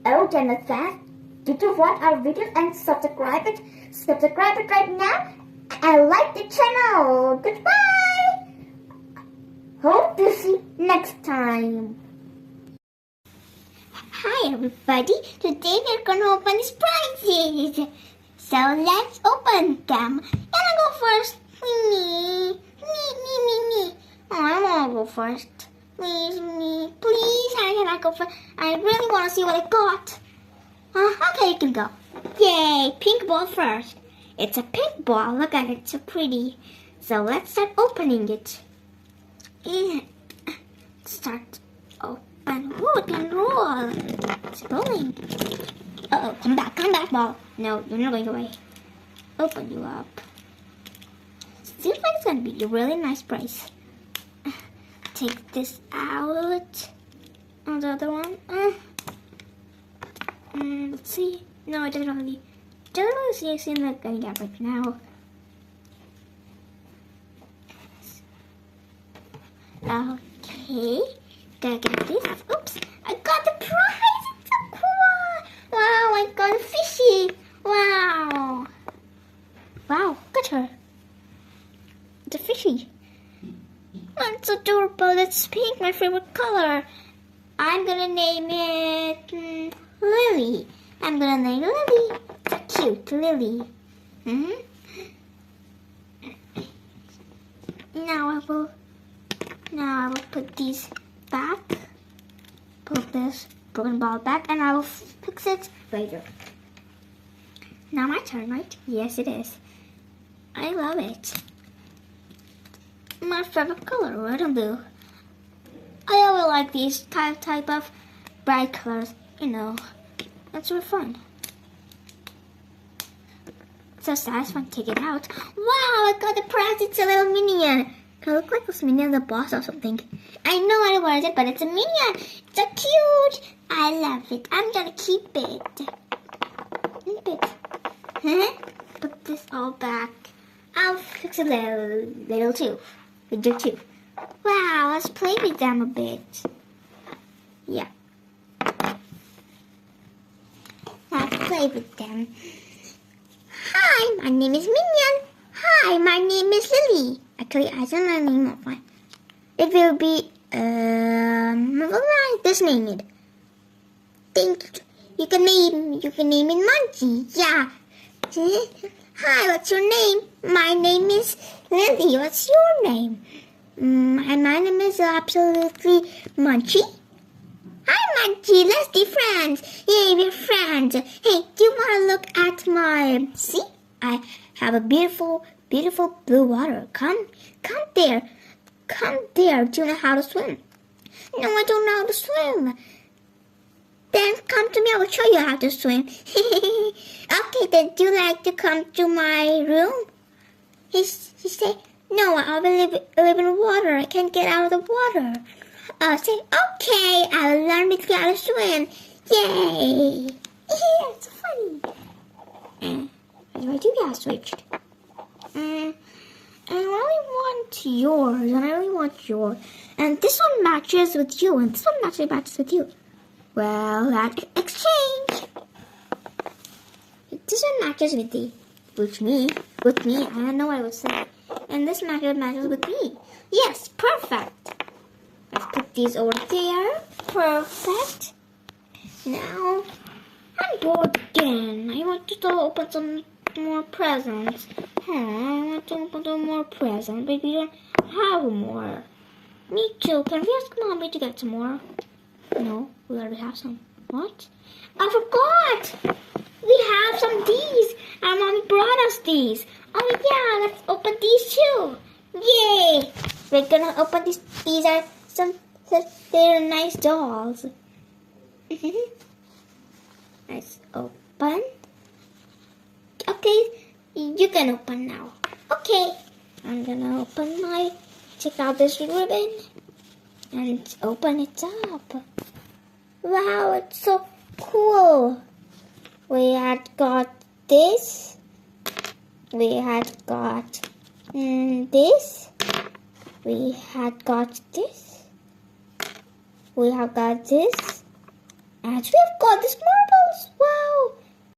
our channel fast. Did you watch our videos and subscribe it? Subscribe it right now and like the channel. Goodbye. Hope to see you next time. Hi everybody. Today we're gonna open these prizes. So let's open them. Gonna go first. Me. Oh, I wanna go first. Please, me. Please, how can I go first? I really wanna see what I got. Okay, you can go. Yay, pink ball first. It's a pink ball. Look at it, so pretty. So let's start opening it. And start open. Ooh, it can roll. It's rolling. Uh-oh, come back, ball. No, you're not going away. Open you up. Seems like it's gonna be a really nice prize. Take this out. And the other one. Let's see. No, it doesn't really seem like I'm gonna get right now. Okay. Gotta get this. Oops! I got the prize! It's so cool! Wow, I got a fishy! Wow! Wow, look at her. It's a fishy. It's adorable. It's pink, my favorite color. I'm gonna name it Lily. I'm gonna name Lily. It's so cute, Lily. Now I will put these back. Put this broken ball back, and I will fix it later. Now my turn, right? Yes, it is. I love it. My favorite color, red and blue. I always like these type of bright colors. You know, that's really fun. So satisfying to take it out. Wow, I got the prize. It's a little minion. It looks like this minion the boss or something. I know I was it, but it's a minion. It's so cute. I love it. I'm gonna keep it. Keep it. Put this all back. I'll fix it little too. With you too. Wow, let's play with them a bit. Yeah. Let's play with them. Hi, my name is Minion. Hi, my name is Lily. Actually, I don't know the name of mine. It will be, just name it. Think you can name it Monkey. Yeah. Hi, what's your name? My name is Lily. What's your name? My name is absolutely Munchie. Hi, Munchie. Let's be friends. Yay, we're friends. Hey, do you want to look at my... See? I have a beautiful blue water. Come there. Come there. Do you know how to swim? No, I don't know how to swim. Then come to me. I will show you how to swim. Okay, then do you like to come to my room? He said, no, I will live in water. I can't get out of the water. I said, okay, I will learn to how to swim. Yay! It's funny. Why do you guys switched? I really want yours, and I really want yours. And this one matches with you, and this one matches with you. Well, that exchange. This one matches with me. I don't know what I would say. And this matches with me. Yes, perfect. Let's put these over there. Perfect. Now, I'm bored again. I want to open some more presents. I want to open some more presents, but we don't have more. Me too. Can we ask Mommy to get some more? No, we already have some. What? I forgot! We have some of these. Our Mommy brought us these. Oh yeah, let's open these too. Yay! We're gonna open these. These are they're nice dolls. Let's open. Okay, you can open now. Okay, I'm gonna open my, check out this ribbon and open it up. Wow, it's so cool. We had got this. We had got this. We had got this. We have got this. As we have got these marbles.